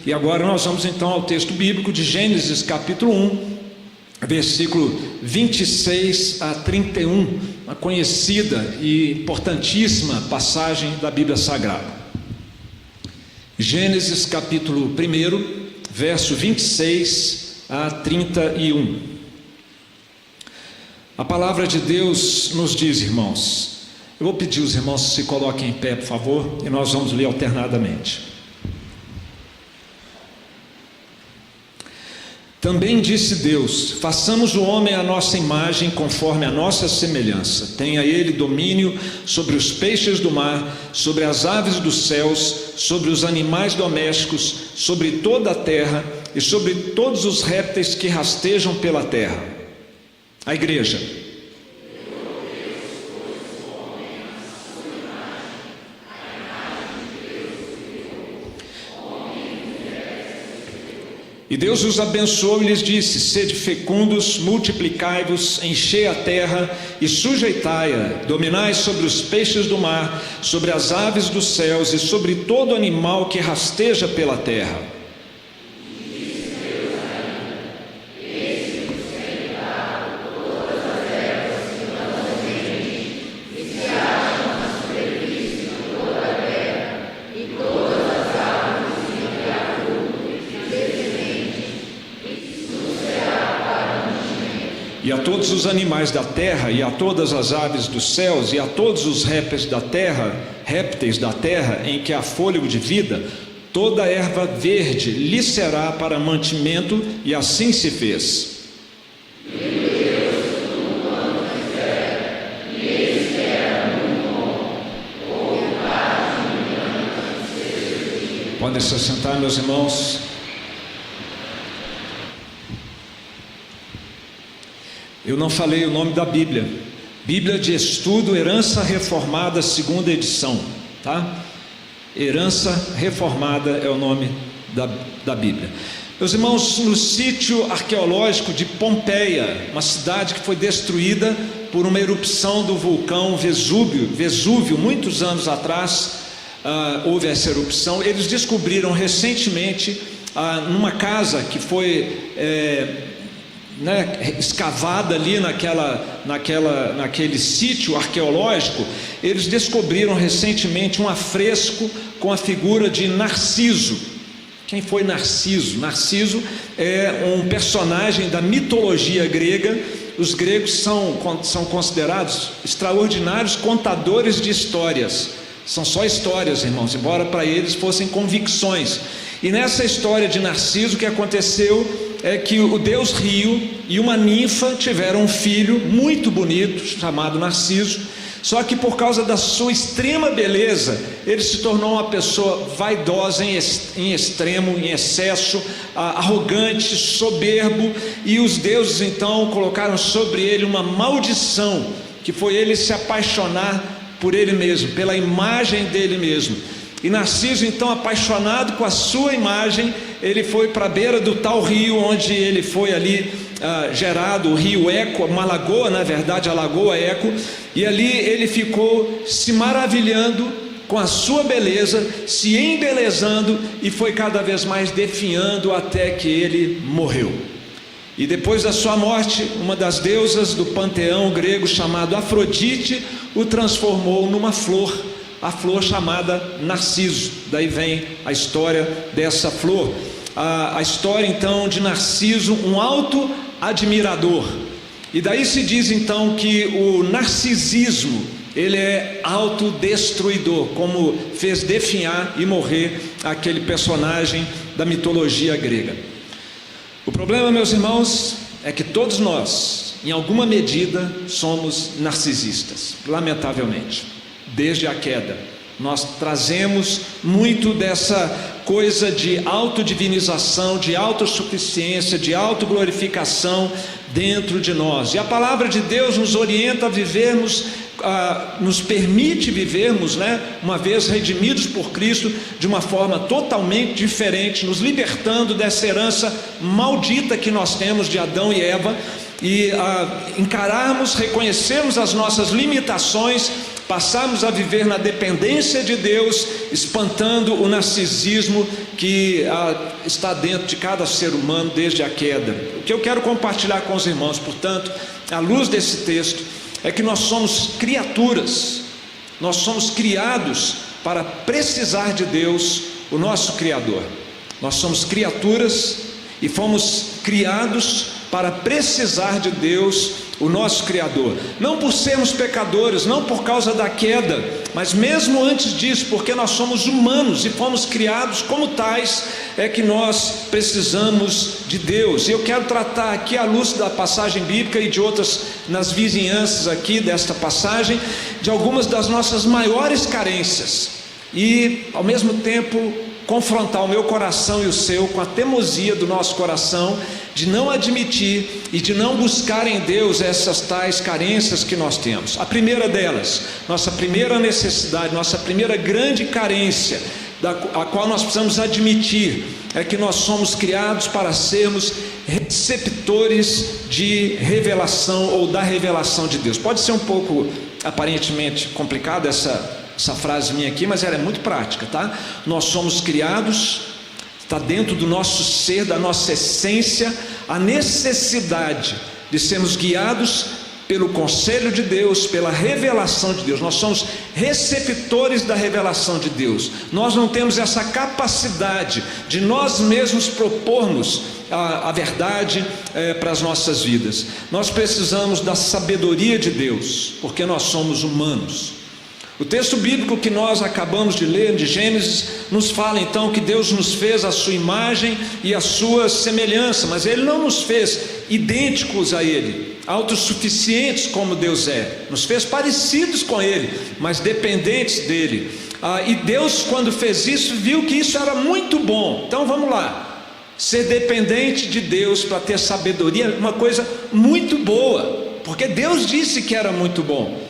E agora nós vamos então ao texto bíblico de Gênesis capítulo 1, versículo 26 a 31, uma conhecida e importantíssima passagem da Bíblia Sagrada. Gênesis capítulo 1, verso 26 a 31. A palavra de Deus nos diz, irmãos, eu vou pedir os irmãos que se coloquem em pé, por favor, e nós vamos ler alternadamente. Também disse Deus: façamos o homem à nossa imagem, conforme a nossa semelhança. Tenha ele domínio sobre os peixes do mar, sobre as aves dos céus, sobre os animais domésticos, sobre toda a terra e sobre todos os répteis que rastejam pela terra. A igreja. E Deus os abençoou e lhes disse: sede fecundos, multiplicai-vos, enchei a terra e sujeitai-a, dominai sobre os peixes do mar, sobre as aves dos céus e sobre todo animal que rasteja pela terra. E a todos os animais da terra, e a todas as aves dos céus, e a todos os répteis da terra, em que há fôlego de vida, toda a erva verde lhe será para mantimento, e assim se fez. Podem se sentar, meus irmãos. Eu não falei o nome da Bíblia. Bíblia de Estudo Herança Reformada, 2ª edição, tá? Herança Reformada é o nome da Bíblia. Meus irmãos, no sítio arqueológico de Pompeia, uma cidade que foi destruída por uma erupção do vulcão Vesúvio, muitos anos atrás, houve essa erupção. Eles descobriram recentemente, numa casa que foi escavada ali naquele sítio arqueológico, eles descobriram recentemente um afresco com a figura de Narciso. Quem foi Narciso? Narciso é um personagem da mitologia grega. Os gregos são considerados extraordinários contadores de histórias. São só histórias, irmãos, embora para eles fossem convicções. E nessa história de Narciso, o que aconteceu é que o deus Rio e uma ninfa tiveram um filho muito bonito, chamado Narciso. Só que por causa da sua extrema beleza, ele se tornou uma pessoa vaidosa em extremo, em excesso, arrogante, soberbo. E os deuses então colocaram sobre ele uma maldição, que foi ele se apaixonar por ele mesmo, pela imagem dele mesmo. E Narciso, então, apaixonado com a sua imagem, ele foi para a beira do tal rio, onde ele foi ali gerado, o rio Eco, uma lagoa, na verdade, a lagoa Eco, e ali ele ficou se maravilhando com a sua beleza, se embelezando, e foi cada vez mais definhando até que ele morreu. E depois da sua morte, uma das deusas do panteão grego, chamado Afrodite, o transformou numa flor, a flor chamada Narciso. Daí vem a história dessa flor. A história então de Narciso, um auto-admirador. E daí se diz então que o narcisismo, ele é autodestruidor, como fez definhar e morrer aquele personagem da mitologia grega. O problema, meus irmãos, é que todos nós, em alguma medida, somos narcisistas, lamentavelmente. Desde a queda, nós trazemos muito dessa coisa de autodivinização, de autossuficiência, de autoglorificação dentro de nós. E a palavra de Deus nos orienta a vivermos, nos permite vivermos, uma vez redimidos por Cristo, de uma forma totalmente diferente, nos libertando dessa herança maldita que nós temos de Adão e Eva, e encararmos, reconhecermos as nossas limitações, passarmos a viver na dependência de Deus, espantando o narcisismo que está dentro de cada ser humano desde a queda. O que eu quero compartilhar com os irmãos, portanto, à luz desse texto, é que nós somos criaturas, nós somos criados para precisar de Deus, o nosso Criador. Nós somos criaturas e fomos criados para precisar de Deus, o nosso Criador, não por sermos pecadores, não por causa da queda, mas mesmo antes disso, porque nós somos humanos e fomos criados como tais, é que nós precisamos de Deus. E eu quero tratar aqui, à luz da passagem bíblica e de outras nas vizinhanças aqui desta passagem, de algumas das nossas maiores carências, e ao mesmo tempo confrontar o meu coração e o seu com a teimosia do nosso coração de não admitir e de não buscar em Deus essas tais carências que nós temos. A primeira delas, nossa primeira necessidade, nossa primeira grande carência, a qual nós precisamos admitir, é que nós somos criados para sermos receptores de revelação ou da revelação de Deus. Pode ser um pouco aparentemente complicado essa frase minha aqui, mas ela é muito prática, tá? Nós somos criados, está dentro do nosso ser, da nossa essência, a necessidade de sermos guiados pelo conselho de Deus, pela revelação de Deus. Nós somos receptores da revelação de Deus. Nós não temos essa capacidade de nós mesmos propormos a verdade para as nossas vidas. Nós precisamos da sabedoria de Deus, porque nós somos humanos. O texto bíblico que nós acabamos de ler, de Gênesis, nos fala então que Deus nos fez a sua imagem e a sua semelhança, mas Ele não nos fez idênticos a Ele, autossuficientes como Deus é, nos fez parecidos com Ele, mas dependentes dEle. E Deus, quando fez isso, viu que isso era muito bom. Então vamos lá, ser dependente de Deus para ter sabedoria é uma coisa muito boa, porque Deus disse que era muito bom.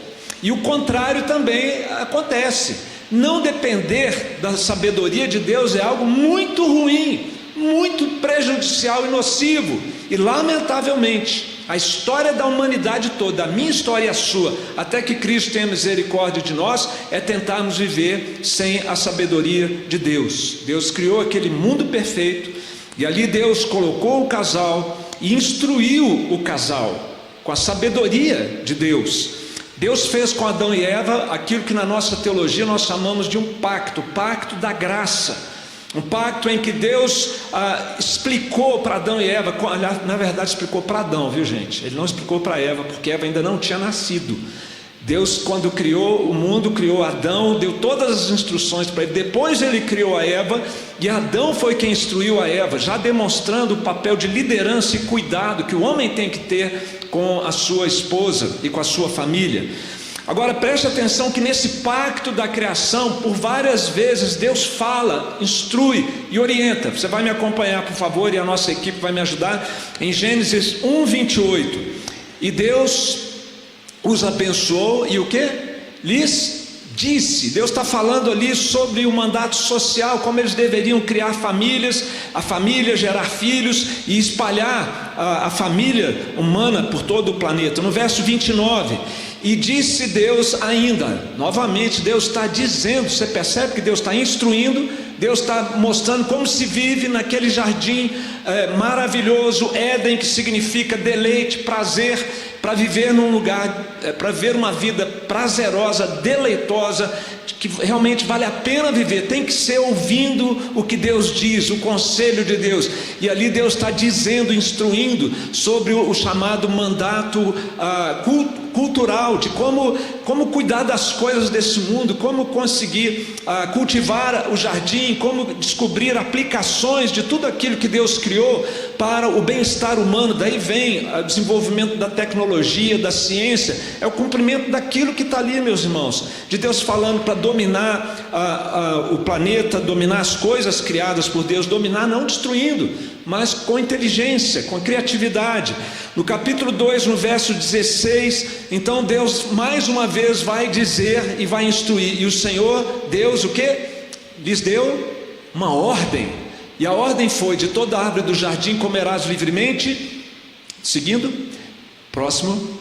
E o contrário também acontece. Não depender da sabedoria de Deus é algo muito ruim, muito prejudicial e nocivo. E lamentavelmente, a história da humanidade toda, a minha história e a sua, até que Cristo tenha misericórdia de nós, é tentarmos viver sem a sabedoria de Deus. Deus criou aquele mundo perfeito, e ali Deus colocou o casal e instruiu o casal com a sabedoria de Deus. Deus fez com Adão e Eva aquilo que na nossa teologia nós chamamos de um pacto, o pacto da graça, um pacto em que Deus explicou para Adão e Eva, na verdade explicou para Adão, viu gente? Ele não explicou para Eva, porque Eva ainda não tinha nascido. Deus, quando criou o mundo, criou Adão, deu todas as instruções para ele. Depois ele criou a Eva, e Adão foi quem instruiu a Eva, já demonstrando o papel de liderança e cuidado que o homem tem que ter com a sua esposa e com a sua família. Agora preste atenção que nesse pacto da criação, por várias vezes Deus fala, instrui e orienta. Você vai me acompanhar, por favor, e a nossa equipe vai me ajudar em Gênesis 1:28. E Deus os abençoou e o que? Lhes disse. Deus está falando ali sobre o mandato social, como eles deveriam criar famílias, a família gerar filhos e espalhar a família humana por todo o planeta. No verso 29, e disse Deus ainda, novamente Deus está dizendo, você percebe que Deus está instruindo, Deus está mostrando como se vive naquele jardim maravilhoso, Éden, que significa deleite, prazer, para viver num lugar, para viver uma vida prazerosa, deleitosa, que realmente vale a pena viver. Tem que ser ouvindo o que Deus diz, o conselho de Deus. E ali Deus está dizendo, instruindo sobre o chamado mandato cultural, de como cuidar das coisas desse mundo, como conseguir cultivar o jardim, como descobrir aplicações de tudo aquilo que Deus criou para o bem-estar humano. Daí vem o desenvolvimento da tecnologia, da ciência, é o cumprimento daquilo que está ali, meus irmãos, de Deus falando para dominar o planeta, dominar as coisas criadas por Deus, dominar não destruindo, mas com inteligência, com criatividade. No capítulo 2, no verso 16, então Deus mais uma vez vai dizer e vai instruir, e o Senhor Deus o que? Lhes deu uma ordem, e a ordem foi: de toda árvore do jardim comerás livremente, seguindo, próximo,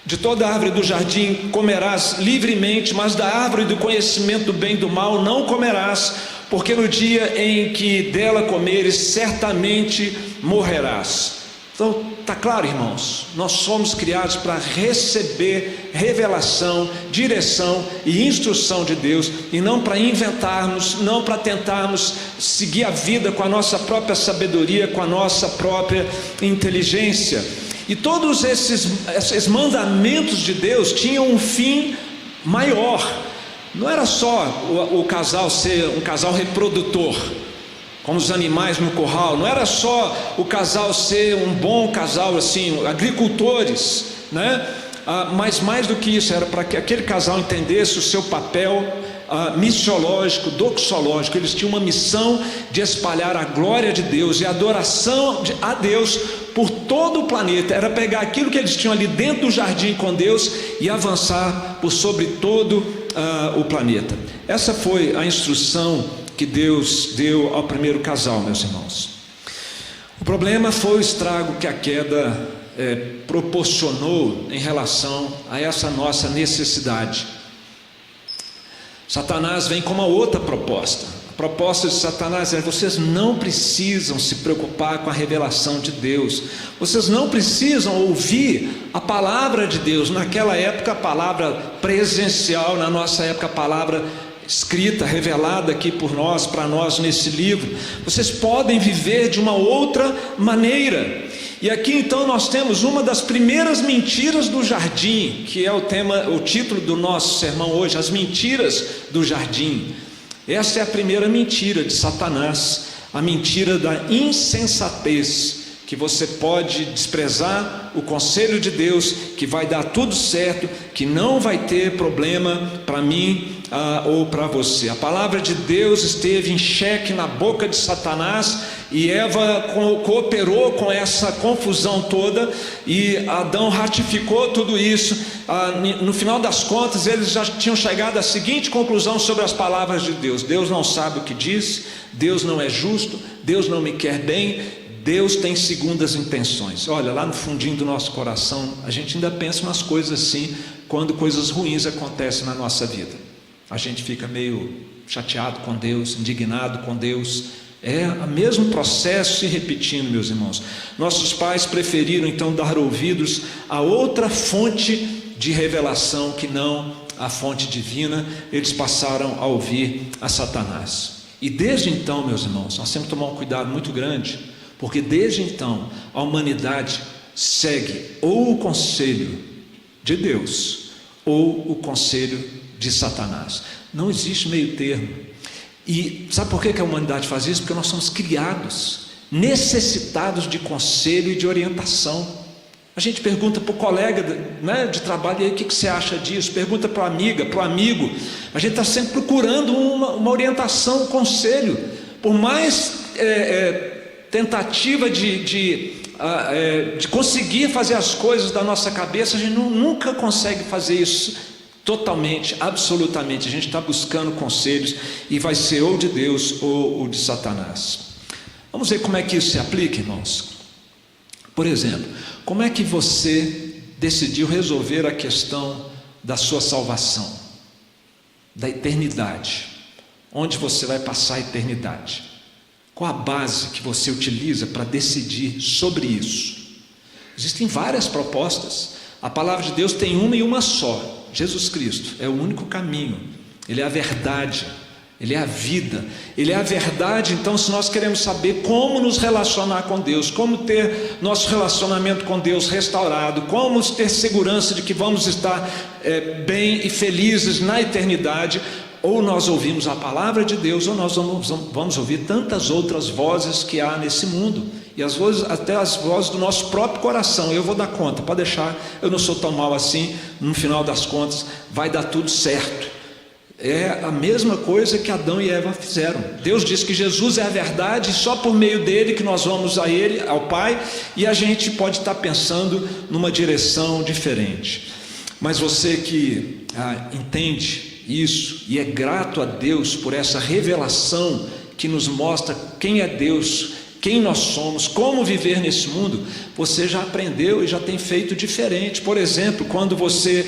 De toda árvore do jardim comerás livremente, mas da árvore do conhecimento do bem e do mal não comerás, porque no dia em que dela comeres, certamente morrerás. Então, está claro, irmãos, nós somos criados para receber revelação, direção e instrução de Deus, e não para inventarmos, não para tentarmos seguir a vida com a nossa própria sabedoria, com a nossa própria inteligência. E todos esses mandamentos de Deus tinham um fim maior. Não era só o casal ser um casal reprodutor, como os animais no curral. Não era só o casal ser um bom casal, assim, agricultores, né? Mas mais do que isso, era para que aquele casal entendesse o seu papel missiológico, doxológico. Eles tinham uma missão de espalhar a glória de Deus e a adoração a Deus por todo o planeta. Era pegar aquilo que eles tinham ali dentro do jardim com Deus e avançar por sobre todo o planeta. Essa foi a instrução que Deus deu ao primeiro casal, meus irmãos. O problema foi o estrago que a queda proporcionou em relação a essa nossa necessidade. Satanás vem com uma outra proposta. A proposta de Satanás é: vocês não precisam se preocupar com a revelação de Deus, vocês não precisam ouvir a palavra de Deus. Naquela época a palavra presencial, na nossa época a palavra escrita, revelada aqui por nós, para nós nesse livro. Vocês podem viver de uma outra maneira. E aqui então nós temos uma das primeiras mentiras do jardim, que é o título do nosso sermão hoje: as mentiras do jardim. Essa é a primeira mentira de Satanás, a mentira da insensatez, que você pode desprezar o conselho de Deus, que vai dar tudo certo, que não vai ter problema para mim ou para você. A palavra de Deus esteve em xeque na boca de Satanás, e Eva cooperou com essa confusão toda, e Adão ratificou tudo isso. No final das contas, eles já tinham chegado à seguinte conclusão sobre as palavras de Deus: Deus não sabe o que diz, Deus não é justo, Deus não me quer bem, Deus tem segundas intenções. Olha, lá no fundinho do nosso coração, a gente ainda pensa umas coisas assim, quando coisas ruins acontecem na nossa vida. A gente fica meio chateado com Deus, indignado com Deus. É o mesmo processo se repetindo, meus irmãos. Nossos pais preferiram então dar ouvidos a outra fonte de revelação que não a fonte divina. Eles passaram a ouvir a Satanás. E desde então, meus irmãos, nós temos que tomar um cuidado muito grande, porque desde então a humanidade segue ou o conselho de Deus ou o conselho de Satanás. Não existe meio termo. E sabe por que a humanidade faz isso? Porque nós somos criados, necessitados de conselho e de orientação. A gente pergunta para o colega, né, de trabalho: e aí, o que você acha disso? Pergunta para a amiga, para o amigo. A gente está sempre procurando uma orientação, um conselho. Por mais tentativa de conseguir fazer as coisas da nossa cabeça, a gente nunca consegue fazer isso totalmente, absolutamente. A gente está buscando conselhos, e vai ser ou de Deus ou de Satanás. Vamos ver como é que isso se aplica, irmãos. Por exemplo, como é que você decidiu resolver a questão da sua salvação, da eternidade, onde você vai passar a eternidade? Qual a base que você utiliza para decidir sobre isso? Existem várias propostas. A palavra de Deus tem uma e uma só: Jesus Cristo é o único caminho, Ele é a verdade, Ele é a vida, Ele é a verdade. Então, se nós queremos saber como nos relacionar com Deus, como ter nosso relacionamento com Deus restaurado, como ter segurança de que vamos estar bem e felizes na eternidade, ou nós ouvimos a palavra de Deus, ou nós vamos ouvir tantas outras vozes que há nesse mundo, e às vezes até as vozes do nosso próprio coração. Eu vou dar conta, pode deixar, eu não sou tão mal assim, no final das contas vai dar tudo certo. É a mesma coisa que Adão e Eva fizeram. Deus disse que Jesus é a verdade, e só por meio dele que nós vamos a Ele, ao Pai, e a gente pode estar pensando numa direção diferente. Mas você que entende isso e é grato a Deus por essa revelação que nos mostra quem é Deus quem nós somos, como viver nesse mundo, você já aprendeu e já tem feito diferente. Por exemplo, quando você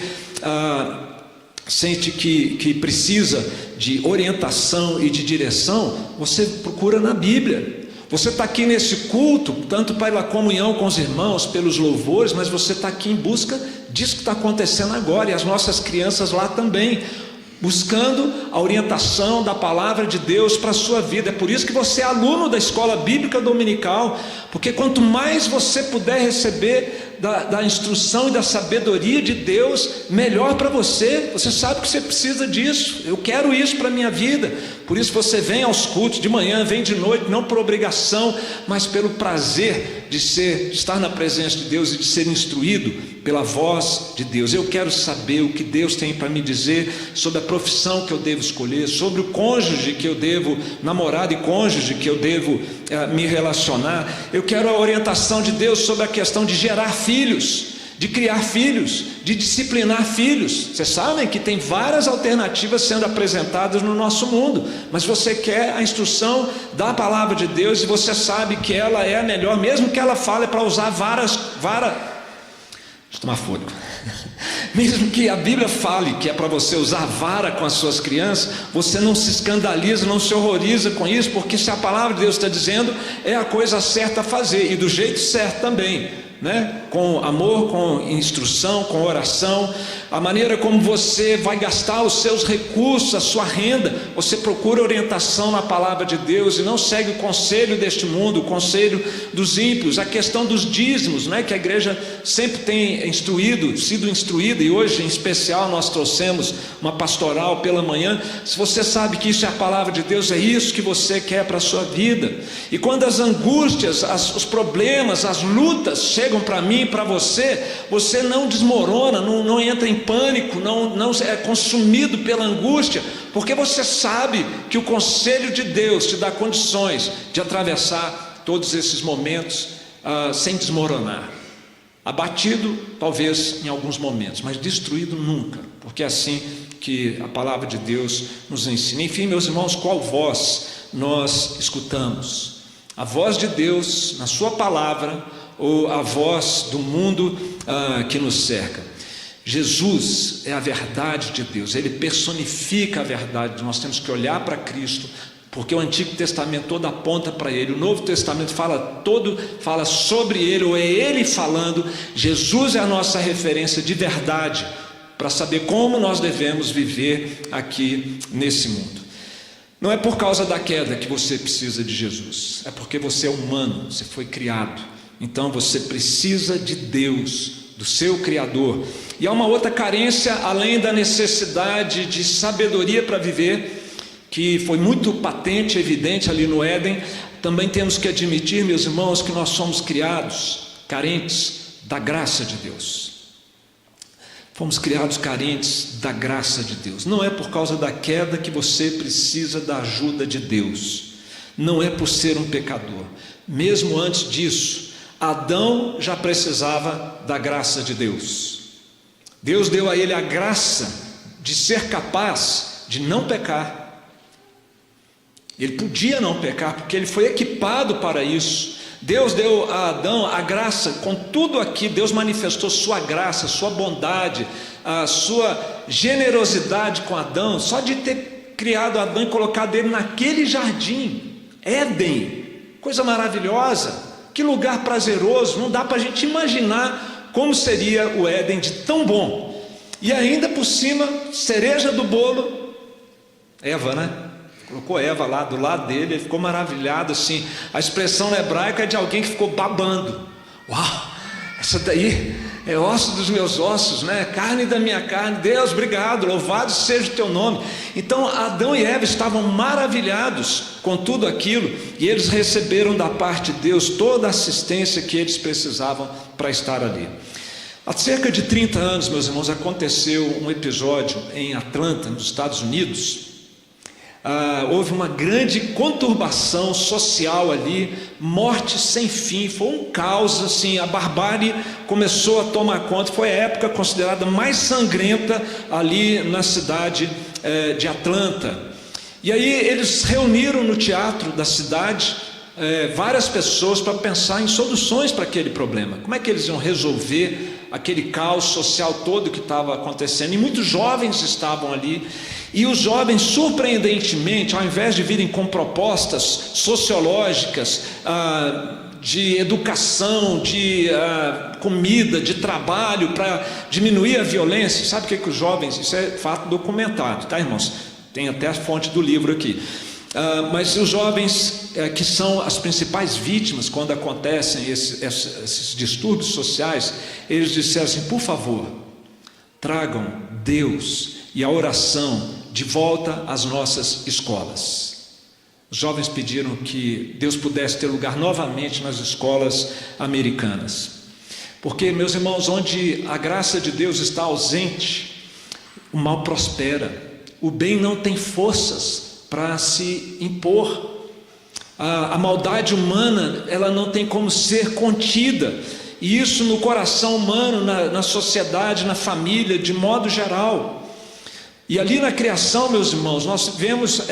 sente que precisa de orientação e de direção, você procura na Bíblia. Você está aqui nesse culto, tanto pela comunhão com os irmãos, pelos louvores, mas você está aqui em busca disso que está acontecendo agora, e as nossas crianças lá também, buscando a orientação da palavra de Deus para a sua vida. É por isso que você é aluno da escola bíblica dominical, porque quanto mais você puder receber da instrução e da sabedoria de Deus, melhor para você. Você sabe que você precisa disso. Eu quero isso para a minha vida. Por isso você vem aos cultos de manhã, vem de noite, não por obrigação, mas pelo prazer de estar na presença de Deus e de ser instruído pela voz de Deus. Eu quero saber o que Deus tem para me dizer sobre a profissão que eu devo escolher, sobre o cônjuge que eu devo, namorado e cônjuge que eu devo me relacionar. Eu quero a orientação de Deus sobre a questão de gerar filhos, de criar filhos, de disciplinar filhos. Vocês sabem que tem várias alternativas sendo apresentadas no nosso mundo, mas você quer a instrução da palavra de Deus, e você sabe que ela é a melhor, mesmo que ela fale para usar vara. Deixa eu tomar fôlego. Mesmo que a Bíblia fale que é para você usar vara com as suas crianças, você não se escandaliza, não se horroriza com isso, porque se a palavra de Deus está dizendo, é a coisa certa a fazer, e do jeito certo também, né? Com amor, com instrução, com oração. A maneira como você vai gastar os seus recursos, a sua renda, você procura orientação na palavra de Deus e não segue o conselho deste mundo, o conselho dos ímpios. A questão dos dízimos, né? Que a igreja sempre tem sido instruída, e hoje em especial nós trouxemos uma pastoral pela manhã. Se você sabe que isso é a palavra de Deus, é isso que você quer para a sua vida. E quando as angústias, os problemas, as lutas chegam para mim e para você, você não desmorona, não entra em pânico, não é consumido pela angústia, porque você sabe que o conselho de Deus te dá condições de atravessar todos esses momentos sem desmoronar. Abatido talvez em alguns momentos, mas destruído nunca, porque é assim que a palavra de Deus nos ensina. Enfim, meus irmãos, qual voz nós escutamos? A voz de Deus na sua palavra, ou a voz do mundo que nos cerca? Jesus é a verdade de Deus, Ele personifica a verdade. Nós temos que olhar para Cristo, porque o Antigo Testamento todo aponta para Ele, o Novo Testamento fala sobre Ele, ou é Ele falando. Jesus é a nossa referência de verdade, para saber como nós devemos viver aqui nesse mundo. Não é por causa da queda que você precisa de Jesus, é porque você é humano, você foi criado. Então você precisa de Deus, do seu Criador. E há uma outra carência, além da necessidade de sabedoria para viver, que foi muito patente, evidente ali no Éden. Também temos que admitir, meus irmãos, que nós somos criados carentes da graça de Deus. Fomos criados carentes da graça de Deus. Não é por causa da queda que você precisa da ajuda de Deus. Não é por ser um pecador. Mesmo antes disso, Adão já precisava da graça de Deus. Deus deu a ele a graça de ser capaz de não pecar. Ele podia não pecar, porque ele foi equipado para isso. Deus deu a Adão a graça, com tudo aqui. Deus manifestou sua graça, sua bondade, a sua generosidade com Adão, só de ter criado Adão e colocado ele naquele jardim, Éden. Coisa maravilhosa. Que lugar prazeroso, não dá para a gente imaginar como seria o Éden de tão bom. E ainda por cima, cereja do bolo, Eva, né? Colocou Eva lá do lado dele, ele ficou maravilhado assim. A expressão hebraica é de alguém que ficou babando. Uau, essa daí é osso dos meus ossos, né? Carne da minha carne. Deus, obrigado, louvado seja o teu nome. Então Adão e Eva estavam maravilhados com tudo aquilo, e eles receberam da parte de Deus toda a assistência que eles precisavam para estar ali. Há cerca de 30 anos, meus irmãos, aconteceu um episódio em Atlanta, nos Estados Unidos. Houve uma grande conturbação social ali, morte sem fim, foi um caos assim, a barbárie começou a tomar conta. Foi a época considerada mais sangrenta ali na cidade de Atlanta. E aí eles reuniram no teatro da cidade várias pessoas para pensar em soluções para aquele problema. Como é que eles iam resolver aquele caos social todo que estava acontecendo? E muitos jovens estavam ali, e os jovens, surpreendentemente, ao invés de virem com propostas sociológicas, de educação, de comida, de trabalho para diminuir a violência, sabe o que os jovens, isso é fato documentado, tá, irmãos? Tem até a fonte do livro aqui. Mas os jovens que são as principais vítimas quando acontecem esses distúrbios sociais, eles disseram assim: por favor, tragam Deus e a oração de volta às nossas escolas. Os jovens pediram que Deus pudesse ter lugar novamente nas escolas americanas, porque, meus irmãos, onde a graça de Deus está ausente, o mal prospera, o bem não tem forças para se impor, a maldade humana, ela não tem como ser contida, e isso no coração humano, na sociedade, na família, de modo geral. E ali na criação, meus irmãos, nós vemos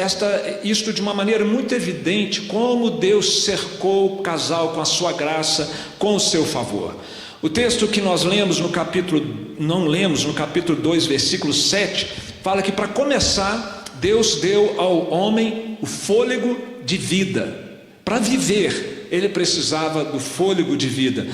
isto de uma maneira muito evidente, como Deus cercou o casal com a sua graça, com o seu favor. O texto que nós lemos no capítulo 2, versículo 7, fala que, para começar, Deus deu ao homem o fôlego de vida. Para viver, ele precisava do fôlego de vida.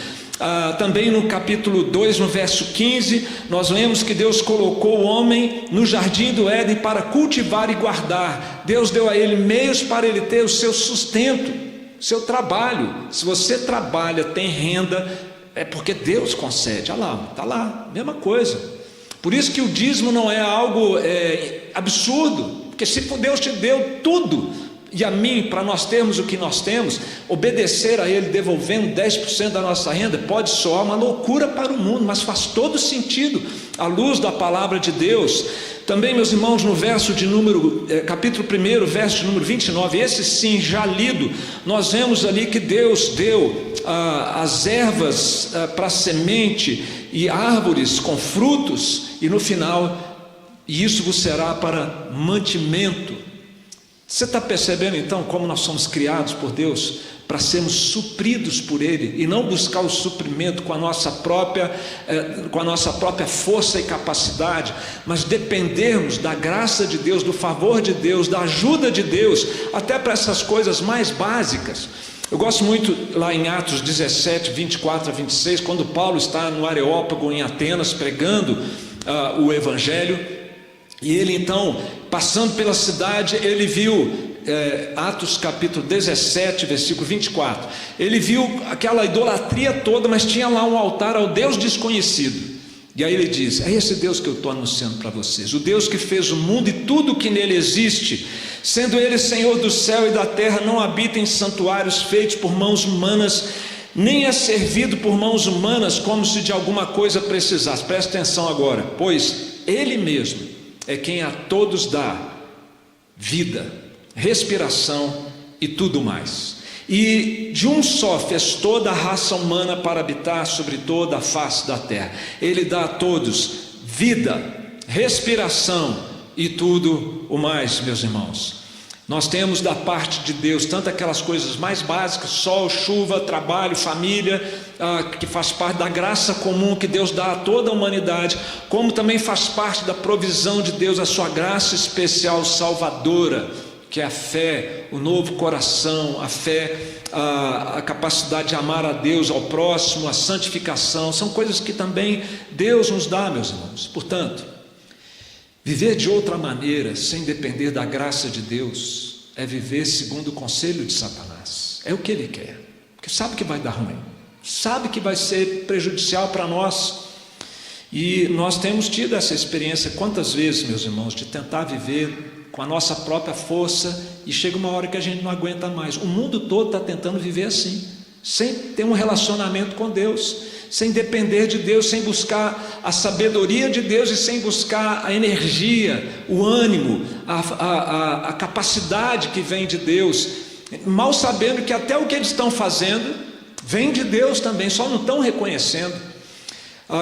Também no capítulo 2, no verso 15, nós lemos que Deus colocou o homem no jardim do Éden para cultivar e guardar. Deus deu a ele meios para ele ter o seu sustento, seu trabalho. Se você trabalha, tem renda, é porque Deus concede. Olha lá, está lá, mesma coisa. Por isso que o dízimo não é algo absurdo, porque se Deus te deu tudo, e a mim, para nós termos o que nós temos, obedecer a Ele devolvendo 10% da nossa renda pode soar uma loucura para o mundo, mas faz todo sentido à luz da palavra de Deus. Também, meus irmãos, no verso de capítulo 1, verso de número 29, esse sim já lido, nós vemos ali que Deus deu as ervas para semente e árvores com frutos, e no final, e isso vos será para mantimento. Você está percebendo então como nós somos criados por Deus para sermos supridos por Ele, e não buscar o suprimento com a nossa própria força e capacidade, mas dependermos da graça de Deus, do favor de Deus, da ajuda de Deus, até para essas coisas mais básicas. Eu gosto muito lá em Atos 17, 24 a 26, quando Paulo está no Areópago em Atenas pregando o Evangelho. E ele então, passando pela cidade, ele viu, Atos capítulo 17, versículo 24, ele viu aquela idolatria toda, mas tinha lá um altar ao Deus desconhecido. E aí ele diz: é esse Deus que eu estou anunciando para vocês, o Deus que fez o mundo e tudo que nele existe, sendo Ele Senhor do céu e da terra, não habita em santuários feitos por mãos humanas, nem é servido por mãos humanas como se de alguma coisa precisasse. Presta atenção agora, pois Ele mesmo é quem a todos dá vida, respiração e tudo mais. E de um só fez toda a raça humana para habitar sobre toda a face da terra. Ele dá a todos vida, respiração e tudo o mais, meus irmãos. Nós temos da parte de Deus tanto aquelas coisas mais básicas, sol, chuva, trabalho, família, que faz parte da graça comum que Deus dá a toda a humanidade, como também faz parte da provisão de Deus, a sua graça especial salvadora, que é a fé, o novo coração, a fé, a capacidade de amar a Deus, ao próximo, a santificação. São coisas que também Deus nos dá, meus irmãos. Portanto, viver de outra maneira, sem depender da graça de Deus, é viver segundo o conselho de Satanás. É o que ele quer, porque sabe que vai dar ruim, sabe que vai ser prejudicial para nós. E nós temos tido essa experiência quantas vezes, meus irmãos, de tentar viver com a nossa própria força, e chega uma hora que a gente não aguenta mais. O mundo todo está tentando viver assim, sem ter um relacionamento com Deus, sem depender de Deus, sem buscar a sabedoria de Deus e sem buscar a energia, o ânimo, a capacidade que vem de Deus, mal sabendo que até o que eles estão fazendo vem de Deus também, só não estão reconhecendo.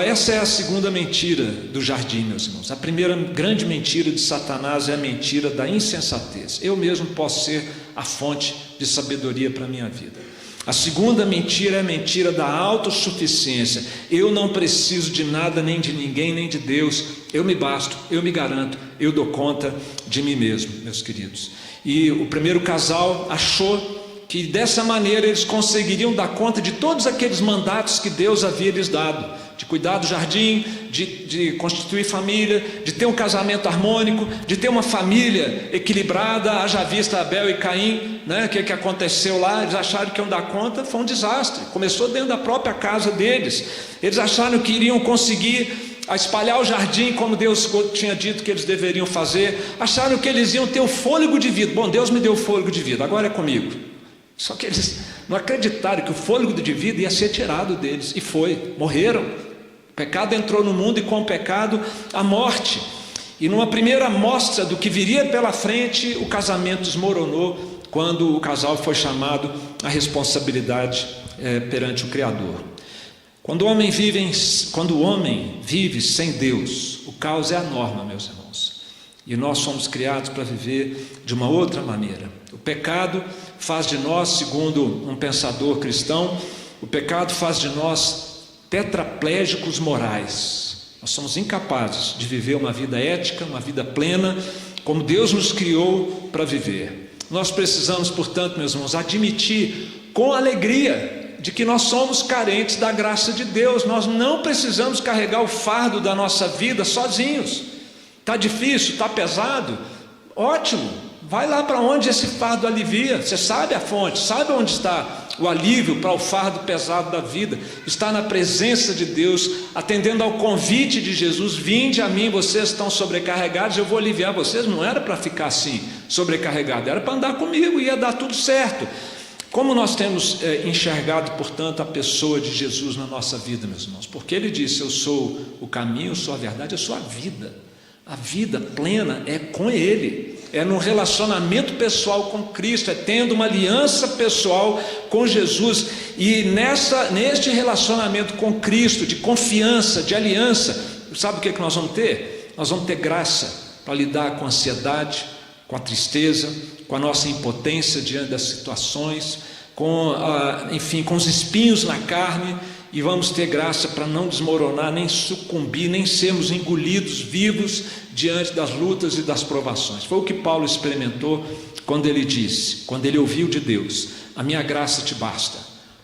Essa é a segunda mentira do jardim, meus irmãos. A primeira grande mentira de Satanás é a mentira da insensatez. Eu mesmo posso ser a fonte de sabedoria para a minha vida. A segunda mentira é a mentira da autossuficiência. Eu não preciso de nada, nem de ninguém, nem de Deus. Eu me basto, eu me garanto, eu dou conta de mim mesmo, meus queridos. E o primeiro casal achou que dessa maneira eles conseguiriam dar conta de todos aqueles mandatos que Deus havia lhes dado, de cuidar do jardim, de constituir família, de ter um casamento harmônico, de ter uma família equilibrada. Haja vista Abel e Caim, né? O que aconteceu lá? Eles acharam que iam dar conta, foi um desastre, começou dentro da própria casa deles. Eles acharam que iriam conseguir espalhar o jardim como Deus tinha dito que eles deveriam fazer, acharam que eles iam ter o fôlego de vida. Bom, Deus me deu o fôlego de vida, agora é comigo. Só que eles não acreditaram que o fôlego de vida ia ser tirado deles, e foi, morreram. O pecado entrou no mundo, e com o pecado a morte. E numa primeira amostra do que viria pela frente, o casamento desmoronou quando o casal foi chamado à responsabilidade perante o Criador. Quando o homem vive sem Deus, o caos é a norma, meus irmãos. E nós somos criados para viver de uma outra maneira. O pecado faz de nós, segundo um pensador cristão, o pecado faz de nós tetraplégicos morais. Nós somos incapazes de viver uma vida ética, uma vida plena, como Deus nos criou para viver. Nós precisamos, portanto, meus irmãos, admitir com alegria de que nós somos carentes da graça de Deus. Nós não precisamos carregar o fardo da nossa vida sozinhos. Está difícil, está pesado? Ótimo, vai lá para onde esse fardo alivia. Você sabe a fonte, sabe onde está o alívio para o fardo pesado da vida. Está na presença de Deus, atendendo ao convite de Jesus: vinde a mim, vocês estão sobrecarregados, eu vou aliviar vocês. Não era para ficar assim, sobrecarregado, era para andar comigo, ia dar tudo certo. Como nós temos enxergado, portanto, a pessoa de Jesus na nossa vida, meus irmãos? Porque Ele disse: eu sou o caminho, eu sou a verdade, eu sou a vida. A vida plena é com Ele, é no relacionamento pessoal com Cristo, é tendo uma aliança pessoal com Jesus. E neste relacionamento com Cristo, de confiança, de aliança, sabe o que nós vamos ter? Nós vamos ter graça para lidar com a ansiedade, com a tristeza, com a nossa impotência diante das situações, com os espinhos na carne. E vamos ter graça para não desmoronar, nem sucumbir, nem sermos engolidos vivos diante das lutas e das provações. Foi o que Paulo experimentou quando ele disse, quando ele ouviu de Deus: a minha graça te basta,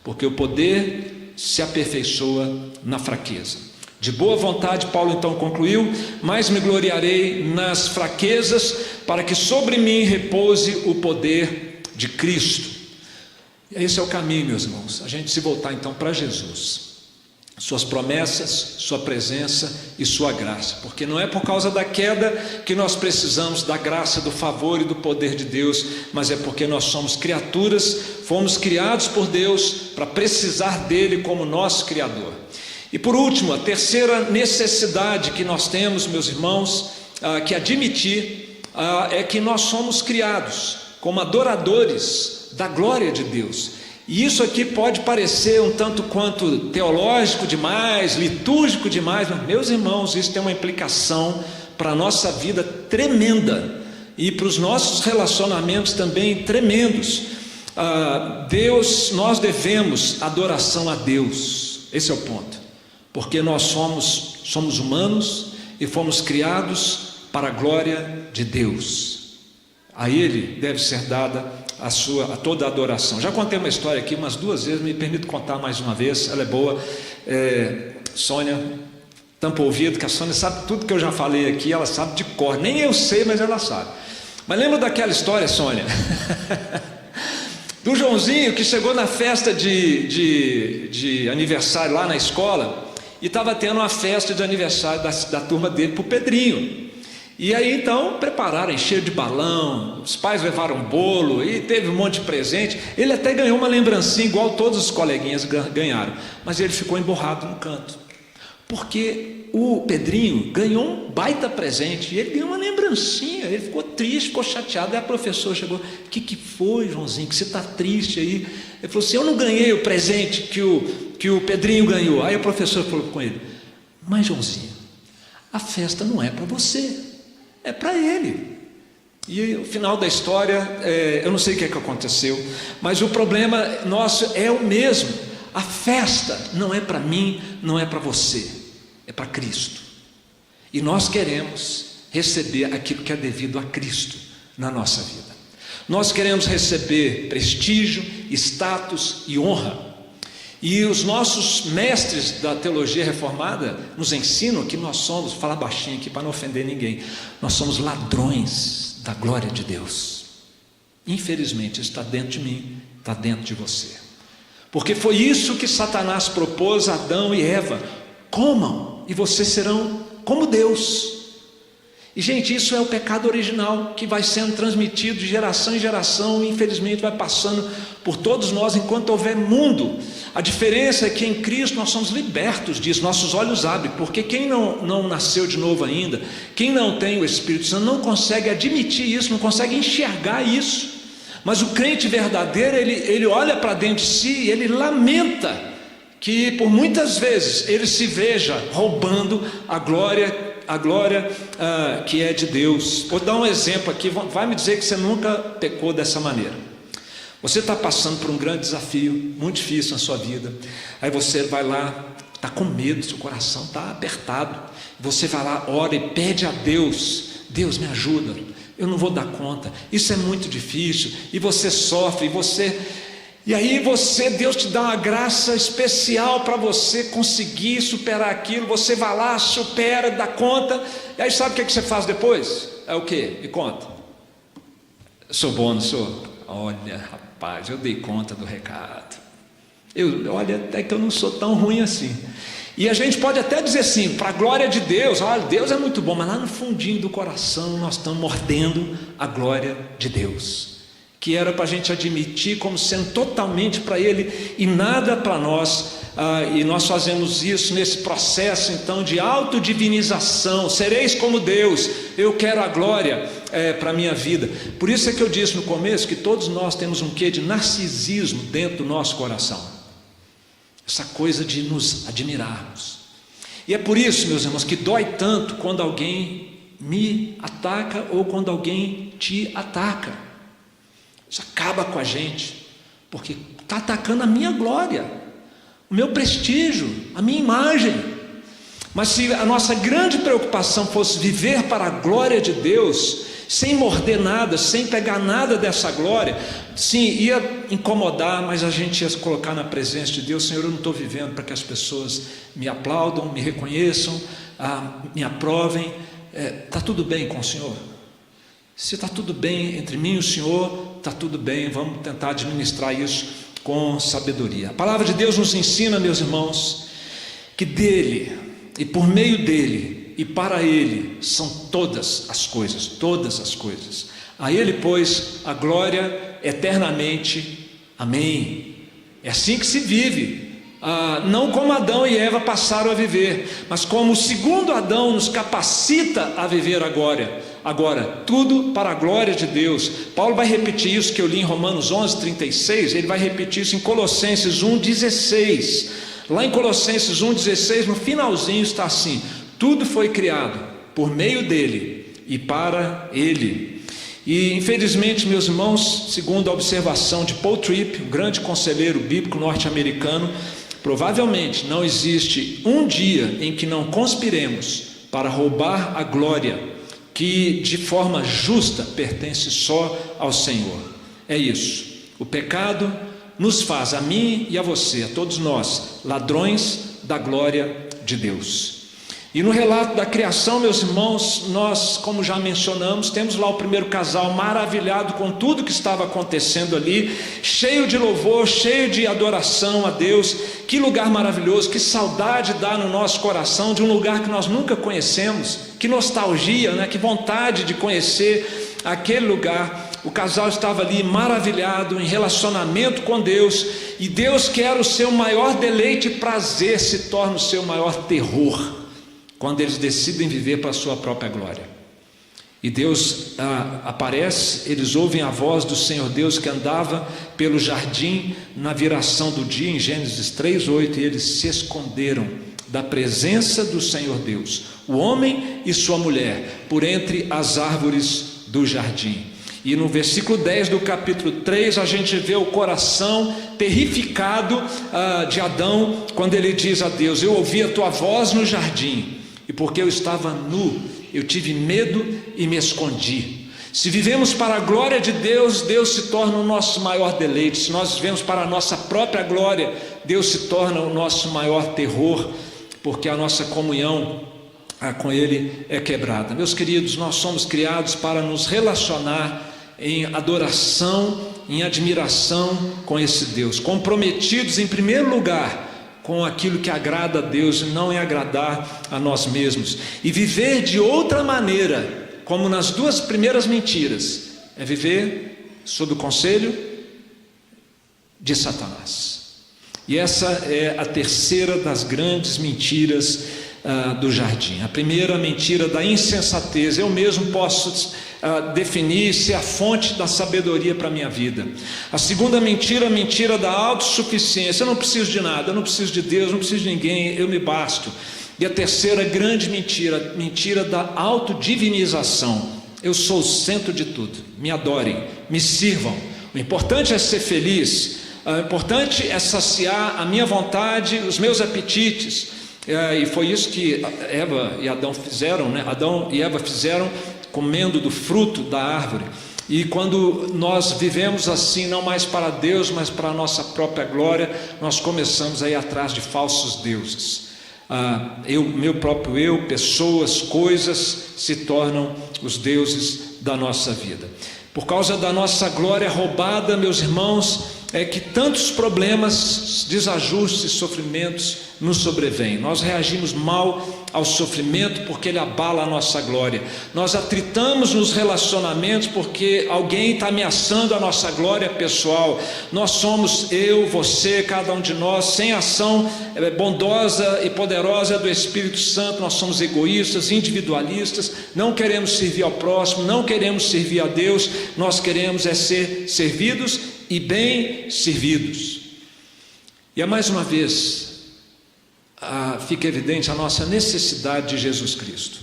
porque o poder se aperfeiçoa na fraqueza. De boa vontade, Paulo então concluiu: mas me gloriarei nas fraquezas, para que sobre mim repouse o poder de Cristo. Esse é o caminho, meus irmãos, a gente se voltar então para Jesus, suas promessas, sua presença e sua graça, porque não é por causa da queda que nós precisamos da graça, do favor e do poder de Deus, mas é porque nós somos criaturas, fomos criados por Deus para precisar dele como nosso Criador. E por último, a terceira necessidade que nós temos, meus irmãos, que admitir, é que nós somos criados como adoradores da glória de Deus. E isso aqui pode parecer um tanto quanto teológico demais, litúrgico demais, mas, meus irmãos, isso tem uma implicação para a nossa vida tremenda, e para os nossos relacionamentos também tremendos. Nós devemos adoração a Deus, esse é o ponto, porque nós somos humanos e fomos criados para a glória de Deus. A Ele deve ser dada a toda a adoração. Já contei uma história aqui umas 2 vezes, me permito contar mais uma vez, ela é boa. Sônia, tampa o ouvido, que a Sônia sabe tudo que eu já falei aqui, ela sabe de cor, nem eu sei, mas ela sabe. Mas lembra daquela história, Sônia? Do Joãozinho, que chegou na festa de aniversário lá na escola, e estava tendo uma festa de aniversário da turma dele para o Pedrinho. E aí então prepararam, encheram de balão, os pais levaram bolo e teve um monte de presente. Ele até ganhou uma lembrancinha igual todos os coleguinhas ganharam, mas ele ficou emburrado no canto, porque o Pedrinho ganhou um baita presente e ele ganhou uma lembrancinha. Ele ficou triste, ficou chateado. Aí a professora chegou: o que foi, Joãozinho, que você está triste aí? Ele falou assim: eu não ganhei o presente que o Pedrinho ganhou. Aí o professor falou com ele: mas, Joãozinho, a festa não é para você, é para ele. E o final da história, eu não sei o que aconteceu, mas o problema nosso é o mesmo. A festa não é para mim, não é para você, é para Cristo. E nós queremos receber aquilo que é devido a Cristo na nossa vida. Nós queremos receber prestígio, status e honra. E os nossos mestres da teologia reformada nos ensinam que nós somos, falar baixinho aqui para não ofender ninguém, nós somos ladrões da glória de Deus. Infelizmente, isso está dentro de mim, está dentro de você. Porque foi isso que Satanás propôs a Adão e Eva: comam e vocês serão como Deus. E gente, isso é o pecado original que vai sendo transmitido de geração em geração e infelizmente vai passando por todos nós enquanto houver mundo. A diferença é que em Cristo nós somos libertos disso, nossos olhos abrem, porque quem não nasceu de novo ainda, quem não tem o Espírito Santo não consegue admitir isso, não consegue enxergar isso. Mas o crente verdadeiro, ele olha para dentro de si e ele lamenta que por muitas vezes ele se veja roubando a glória que é de Deus. Vou dar um exemplo aqui, vai me dizer que você nunca pecou dessa maneira. Você está passando por um grande desafio, muito difícil na sua vida, aí você vai lá, está com medo, seu coração está apertado, você vai lá, ora e pede a Deus: Deus me ajuda, eu não vou dar conta, isso é muito difícil, e você sofre, e aí Deus te dá uma graça especial para você conseguir superar aquilo. Você vai lá, supera, dá conta, e aí sabe o que você faz depois? É o que? Me conta. Sou bom, não sou? Olha, rapaz, eu dei conta do recado. Olha, até que eu não sou tão ruim assim. E a gente pode até dizer assim, para a glória de Deus: olha, Deus é muito bom, mas lá no fundinho do coração nós estamos mordendo a glória de Deus, que era para a gente admitir como sendo totalmente para Ele e nada para nós. E nós fazemos isso nesse processo então de autodivinização: sereis como Deus, eu quero a glória para a minha vida. Por isso é que eu disse no começo que todos nós temos um quê de narcisismo dentro do nosso coração, essa coisa de nos admirarmos. E é por isso, meus irmãos, que dói tanto quando alguém me ataca ou quando alguém te ataca. Isso acaba com a gente, porque está atacando a minha glória, o meu prestígio, a minha imagem. Mas se a nossa grande preocupação fosse viver para a glória de Deus, sem morder nada, sem pegar nada dessa glória, sim, ia incomodar, mas a gente ia se colocar na presença de Deus: Senhor, eu não estou vivendo para que as pessoas me aplaudam, me reconheçam, me aprovem. Está tudo bem com o Senhor? Se está tudo bem entre mim e o Senhor, está tudo bem, vamos tentar administrar isso com sabedoria. A palavra de Deus nos ensina, meus irmãos, que dele e por meio dele e para ele são todas as coisas. A ele, pois, a glória eternamente. Amém. É assim que se vive. Não como Adão e Eva passaram a viver, mas como o segundo Adão nos capacita a viver agora, tudo para a glória de Deus. Paulo vai repetir isso que eu li em Romanos 11:36, ele vai repetir isso em Colossenses 1:16. Lá em Colossenses 1:16, no finalzinho está assim: tudo foi criado por meio dele e para ele. E infelizmente, meus irmãos, segundo a observação de Paul Tripp, um grande conselheiro bíblico norte-americano, provavelmente não existe um dia em que não conspiremos para roubar a glória que de forma justa pertence só ao Senhor. É isso. O pecado nos faz, a mim e a você, a todos nós, ladrões da glória de Deus. E no relato da criação, meus irmãos, nós, como já mencionamos, temos lá o primeiro casal maravilhado com tudo que estava acontecendo ali, cheio de louvor, cheio de adoração a Deus. Que lugar maravilhoso, que saudade dá no nosso coração de um lugar que nós nunca conhecemos. Que nostalgia, né? Que vontade de conhecer aquele lugar. O casal estava ali maravilhado, em relacionamento com Deus, e Deus, que era o seu maior deleite e prazer, se torna o seu maior terror quando eles decidem viver para a sua própria glória. E Deus aparece, eles ouvem a voz do Senhor Deus que andava pelo jardim na viração do dia, em Gênesis 3:8, e eles se esconderam da presença do Senhor Deus, o homem e sua mulher, por entre as árvores do jardim. E no versículo 10 do capítulo 3, a gente vê o coração terrificado de Adão, quando ele diz a Deus: eu ouvi a tua voz no jardim, e porque eu estava nu, eu tive medo e me escondi. Se vivemos para a glória de Deus, Deus se torna o nosso maior deleite. Se nós vivemos para a nossa própria glória, Deus se torna o nosso maior terror, porque a nossa comunhão com Ele é quebrada. Meus queridos, nós somos criados para nos relacionar em adoração, em admiração com esse Deus, comprometidos em primeiro lugar com aquilo que agrada a Deus e não em agradar a nós mesmos. E viver de outra maneira, como nas duas primeiras mentiras, é viver sob o conselho de Satanás. E essa é a terceira das grandes mentiras do jardim. A primeira mentira da insensatez, eu mesmo posso definir se é a fonte da sabedoria para a minha vida. A segunda mentira, a mentira da autossuficiência, eu não preciso de nada, eu não preciso de Deus, não preciso de ninguém, eu me basto. E a terceira grande mentira, mentira da autodivinização, eu sou o centro de tudo, me adorem, me sirvam, o importante é ser feliz, o importante é saciar a minha vontade, os meus apetites. E foi isso que Eva e Adão fizeram, né? Adão e Eva fizeram, comendo do fruto da árvore. E quando nós vivemos assim, não mais para Deus, mas para a nossa própria glória, nós começamos a ir atrás de falsos deuses. Meu próprio eu, pessoas, coisas se tornam os deuses da nossa vida. Por causa da nossa glória roubada, meus irmãos, é que tantos problemas, desajustes, sofrimentos nos sobrevêm. Nós reagimos mal ao sofrimento porque ele abala a nossa glória. Nós atritamos nos relacionamentos porque alguém está ameaçando a nossa glória pessoal. Nós somos eu, você, cada um de nós, sem ação bondosa e poderosa do Espírito Santo. Nós somos egoístas, individualistas, não queremos servir ao próximo, não queremos servir a Deus. Nós queremos ser servidos e bem servidos. E mais uma vez fica evidente a nossa necessidade de Jesus Cristo,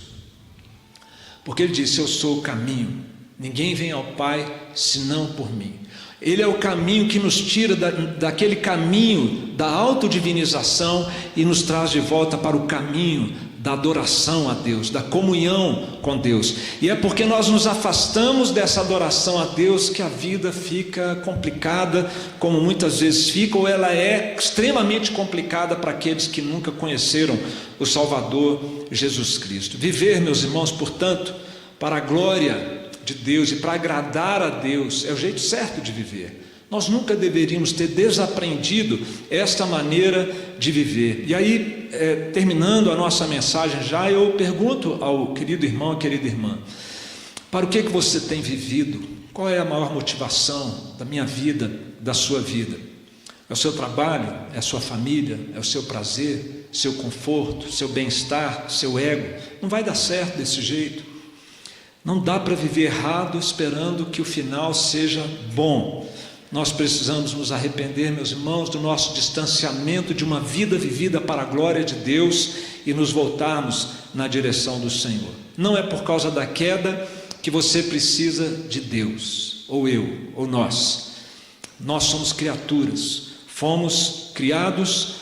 porque Ele disse: eu sou o caminho, ninguém vem ao Pai senão por mim. Ele é o caminho que nos tira daquele caminho da autodivinização e nos traz de volta para o caminho da adoração a Deus, da comunhão com Deus. E é porque nós nos afastamos dessa adoração a Deus que a vida fica complicada, como muitas vezes fica, ou ela é extremamente complicada para aqueles que nunca conheceram o Salvador Jesus Cristo. Viver, meus irmãos, portanto, para a glória de Deus e para agradar a Deus é o jeito certo de viver. Nós nunca deveríamos ter desaprendido esta maneira de viver. E aí, terminando a nossa mensagem já, eu pergunto ao querido irmão, à querida irmã: para o que você tem vivido? Qual é a maior motivação da minha vida, da sua vida? É o seu trabalho? É a sua família? É o seu prazer? Seu conforto? Seu bem-estar? Seu ego? Não vai dar certo desse jeito. Não dá para viver errado esperando que o final seja bom. Nós precisamos nos arrepender, meus irmãos, do nosso distanciamento de uma vida vivida para a glória de Deus e nos voltarmos na direção do Senhor. Não é por causa da queda que você precisa de Deus, ou eu, ou nós. Nós somos criaturas, fomos criados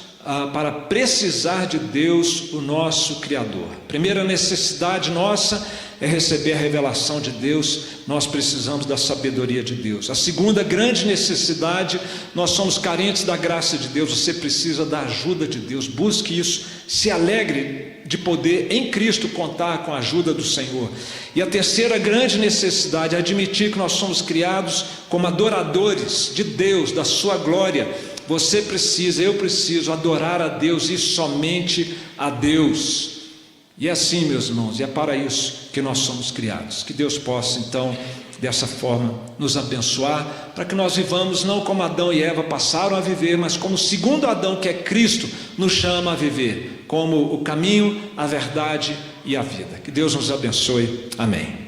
para precisar de Deus, o nosso Criador. A primeira necessidade nossa é receber a revelação de Deus. Nós precisamos da sabedoria de Deus. A segunda grande necessidade, nós somos carentes da graça de Deus. Você precisa da ajuda de Deus. Busque isso, se alegre de poder em Cristo contar com a ajuda do Senhor. E a terceira grande necessidade é admitir que nós somos criados como adoradores de Deus, da sua glória. Você precisa, eu preciso adorar a Deus e somente a Deus. E é assim, meus irmãos, e é para isso que nós somos criados. Que Deus possa, então, dessa forma, nos abençoar, para que nós vivamos não como Adão e Eva passaram a viver, mas como o segundo Adão, que é Cristo, nos chama a viver, como o caminho, a verdade e a vida. Que Deus nos abençoe. Amém.